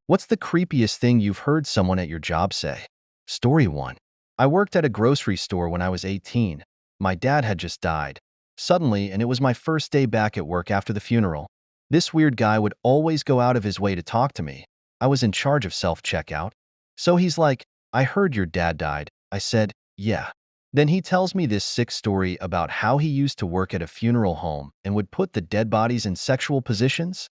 What's the creepiest thing you've heard someone at your job say? Story 1. I worked at a grocery store when I was 18. My dad had just died. Suddenly, and it was my first day back at work after the funeral. This weird guy would always go out of his way to talk to me. I was in charge of self-checkout. So he's like, "I heard your dad died." I said, "Yeah." Then he tells me this sick story about how he used to work at a funeral home and would put the dead bodies in sexual positions.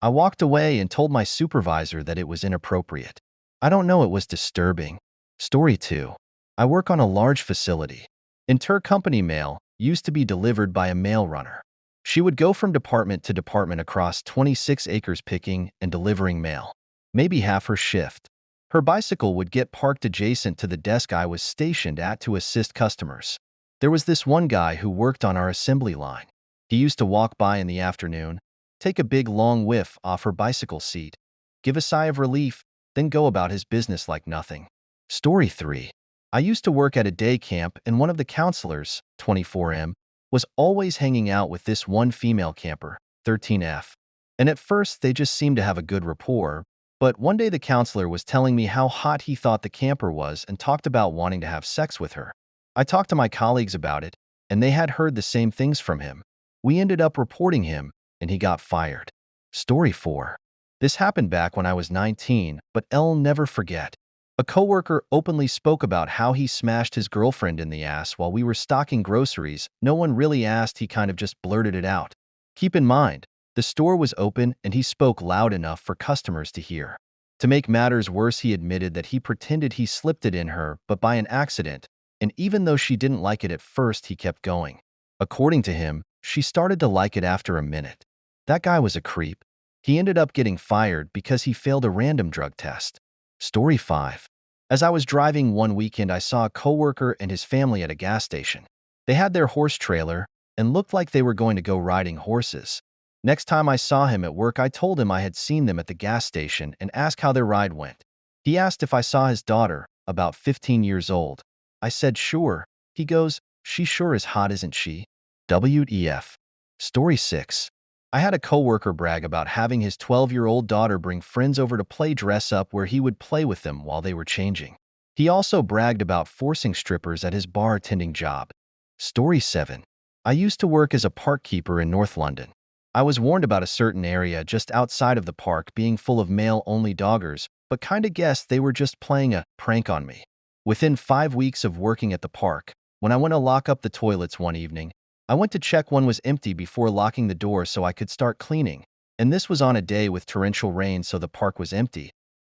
I walked away and told my supervisor that it was inappropriate. I don't know, it was disturbing. Story 2. I work on a large facility. Intercompany mail used to be delivered by a mail runner. She would go from department to department across 26 acres picking and delivering mail. Maybe half her shift. Her bicycle would get parked adjacent to the desk I was stationed at to assist customers. There was this one guy who worked on our assembly line. He used to walk by in the afternoon, take a big long whiff off her bicycle seat, give a sigh of relief, then go about his business like nothing. Story 3. I used to work at a day camp, and one of the counselors, 24M, was always hanging out with this one female camper, 13F. And at first, they just seemed to have a good rapport, but one day the counselor was telling me how hot he thought the camper was and talked about wanting to have sex with her. I talked to my colleagues about it, and they had heard the same things from him. We ended up reporting him, and he got fired. Story 4. This happened back when I was 19, but I'll never forget. A coworker openly spoke about how he smashed his girlfriend in the ass while we were stocking groceries. No one really asked, he kind of just blurted it out. Keep in mind, the store was open and he spoke loud enough for customers to hear. To make matters worse, he admitted that he pretended he slipped it in her, but by an accident, and even though she didn't like it at first, he kept going. According to him, she started to like it after a minute. That guy was a creep. He ended up getting fired because he failed a random drug test. Story 5. As I was driving one weekend, I saw a coworker and his family at a gas station. They had their horse trailer and looked like they were going to go riding horses. Next time I saw him at work, I told him I had seen them at the gas station and asked how their ride went. He asked if I saw his daughter, about 15 years old. I said, "Sure." He goes, "She sure is hot, isn't she?" WEF. Story 6. I had a coworker brag about having his 12-year-old daughter bring friends over to play dress up where he would play with them while they were changing. He also bragged about forcing strippers at his bartending job. Story 7. I used to work as a park keeper in North London. I was warned about a certain area just outside of the park being full of male-only doggers, but kinda guessed they were just playing a prank on me. Within 5 weeks of working at the park, when I went to lock up the toilets one evening, I went to check one was empty before locking the door so I could start cleaning, and this was on a day with torrential rain, so the park was empty.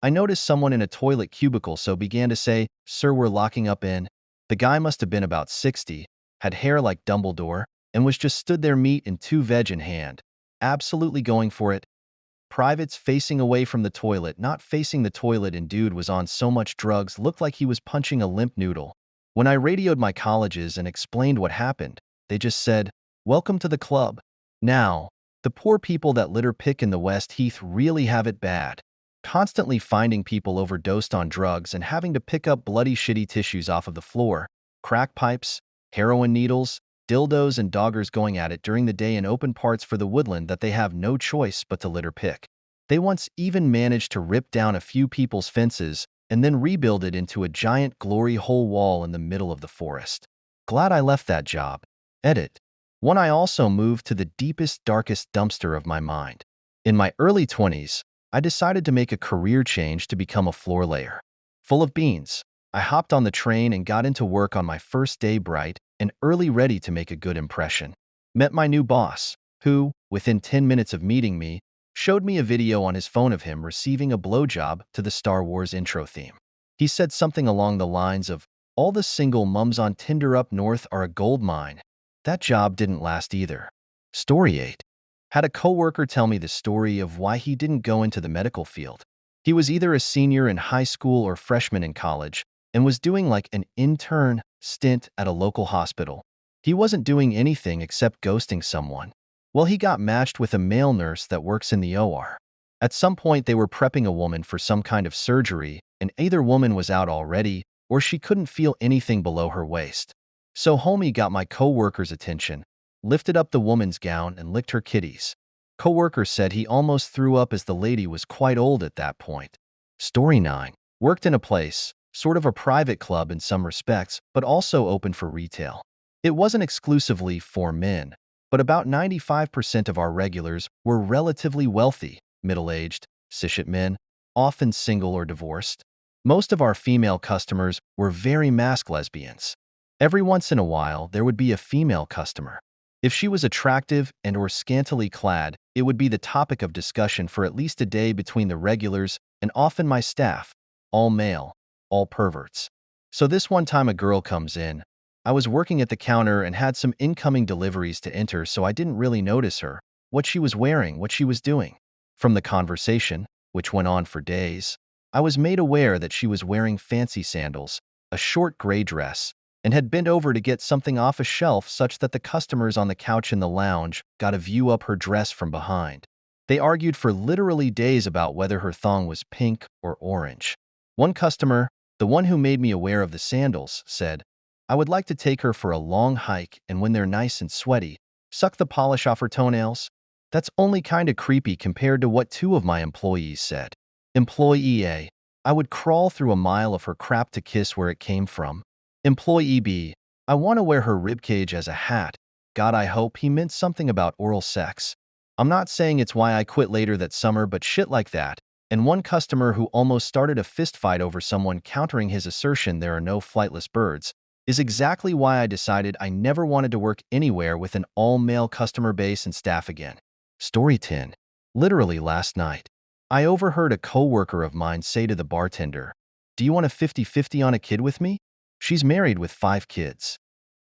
I noticed someone in a toilet cubicle, so began to say, "Sir, we're locking up in." The guy must have been about 60, had hair like Dumbledore, and was just stood there, meat and 2 veg in hand, absolutely going for it. Privates facing away from the toilet, not facing the toilet, and dude was on so much drugs, looked like he was punching a limp noodle. When I radioed my colleges and explained what happened, they just said, "Welcome to the club." Now, the poor people that litter pick in the West Heath really have it bad. Constantly finding people overdosed on drugs and having to pick up bloody shitty tissues off of the floor, crack pipes, heroin needles, dildos, and doggers going at it during the day in open parts for the woodland that they have no choice but to litter pick. They once even managed to rip down a few people's fences and then rebuild it into a giant glory hole wall in the middle of the forest. Glad I left that job. Edit. One, I also moved to the deepest, darkest dumpster of my mind. In my early 20s, I decided to make a career change to become a floor layer. Full of beans, I hopped on the train and got into work on my first day, bright and early, ready to make a good impression. Met my new boss, who, within 10 minutes of meeting me, showed me a video on his phone of him receiving a blowjob to the Star Wars intro theme. He said something along the lines of, "All the single mums on Tinder up north are a gold mine." That job didn't last either. Story 8. Had a coworker tell me the story of why he didn't go into the medical field. He was either a senior in high school or freshman in college and was doing like an intern stint at a local hospital. He wasn't doing anything except ghosting someone. Well, he got matched with a male nurse that works in the OR. At some point, they were prepping a woman for some kind of surgery, and either woman was out already or she couldn't feel anything below her waist. So homie got my coworker's attention, lifted up the woman's gown and licked her kitties. Coworker said he almost threw up as the lady was quite old at that point. Story 9. Worked in a place, sort of a private club in some respects, but also open for retail. It wasn't exclusively for men, but about 95% of our regulars were relatively wealthy, middle-aged, cishet men, often single or divorced. Most of our female customers were very masked lesbians. Every once in a while, there would be a female customer. If she was attractive and or scantily clad, it would be the topic of discussion for at least a day between the regulars and often my staff, all male, all perverts. So this one time a girl comes in. I was working at the counter and had some incoming deliveries to enter, so I didn't really notice her, what she was wearing, what she was doing. From the conversation, which went on for days, I was made aware that she was wearing fancy sandals, a short gray dress, and had bent over to get something off a shelf such that the customers on the couch in the lounge got a view up her dress from behind. They argued for literally days about whether her thong was pink or orange. One customer, the one who made me aware of the sandals, said, "I would like to take her for a long hike, and when they're nice and sweaty, suck the polish off her toenails." That's only kinda creepy compared to what two of my employees said. Employee A, "I would crawl through a mile of her crap to kiss where it came from." Employee B, "I want to wear her ribcage as a hat. God, I hope he meant something about oral sex." I'm not saying it's why I quit later that summer, but shit like that. And one customer who almost started a fist fight over someone countering his assertion there are no flightless birds is exactly why I decided I never wanted to work anywhere with an all-male customer base and staff again. Story 10. Literally last night, I overheard a coworker of mine say to the bartender, "Do you want a 50-50 on a kid with me?" She's married with 5 kids.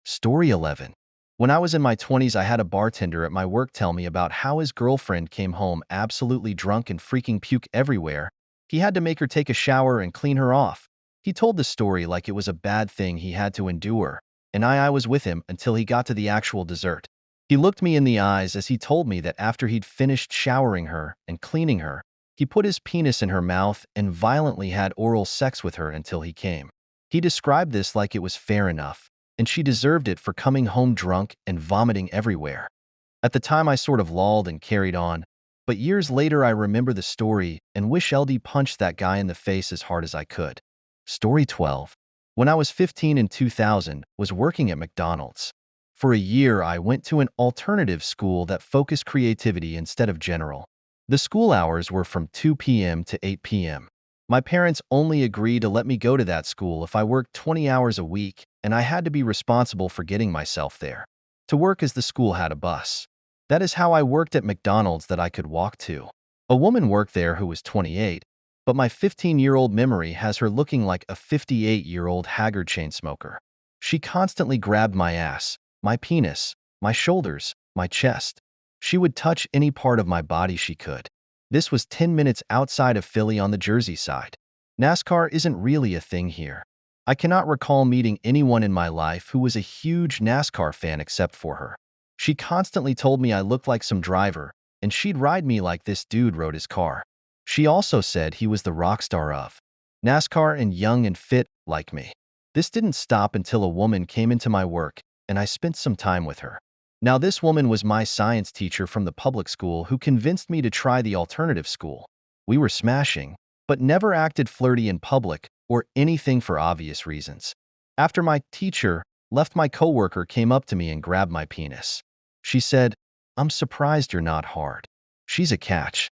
Story 11. When I was in my 20s, I had a bartender at my work tell me about how his girlfriend came home absolutely drunk and freaking puke everywhere. He had to make her take a shower and clean her off. He told the story like it was a bad thing he had to endure, and I was with him until he got to the actual dessert. He looked me in the eyes as he told me that after he'd finished showering her and cleaning her, he put his penis in her mouth and violently had oral sex with her until he came. He described this like it was fair enough, and she deserved it for coming home drunk and vomiting everywhere. At the time, I sort of lolled and carried on, but years later I remember the story and wish LD punched that guy in the face as hard as I could. Story 12. When I was 15 in 2000, was working at McDonald's. For a year, I went to an alternative school that focused creativity instead of general. The school hours were from 2 p.m. to 8 p.m. My parents only agreed to let me go to that school if I worked 20 hours a week, and I had to be responsible for getting myself there. To work as the school had a bus. That is how I worked at McDonald's that I could walk to. A woman worked there who was 28, but my 15-year-old memory has her looking like a 58-year-old haggard chain smoker. She constantly grabbed my ass, my penis, my shoulders, my chest. She would touch any part of my body she could. This was 10 minutes outside of Philly on the Jersey side. NASCAR isn't really a thing here. I cannot recall meeting anyone in my life who was a huge NASCAR fan except for her. She constantly told me I looked like some driver, and she'd ride me like this dude rode his car. She also said he was the rock star of NASCAR and young and fit like me. This didn't stop until a woman came into my work, and I spent some time with her. Now, this woman was my science teacher from the public school who convinced me to try the alternative school. We were smashing, but never acted flirty in public or anything for obvious reasons. After my teacher left, my coworker came up to me and grabbed my penis. She said, "I'm surprised you're not hard. She's a catch."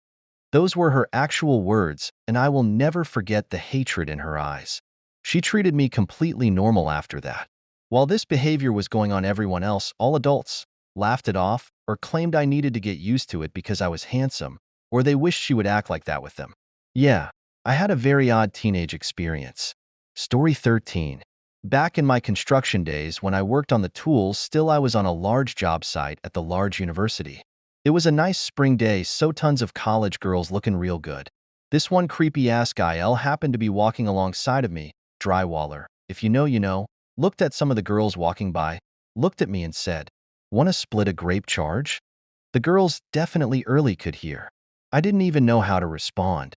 Those were her actual words, and I will never forget the hatred in her eyes. She treated me completely normal after that. While this behavior was going on, everyone else, all adults, laughed it off or claimed I needed to get used to it because I was handsome, or they wished she would act like that with them. Yeah, I had a very odd teenage experience. Story 13. Back in my construction days when I worked on the tools, still I was on a large job site at the large university. It was a nice spring day, so tons of college girls looking real good. This one creepy-ass guy L happened to be walking alongside of me, drywaller, if you know, you know, looked at some of the girls walking by, looked at me and said, "Want to split a grape charge?" The girls definitely early could hear. I didn't even know how to respond.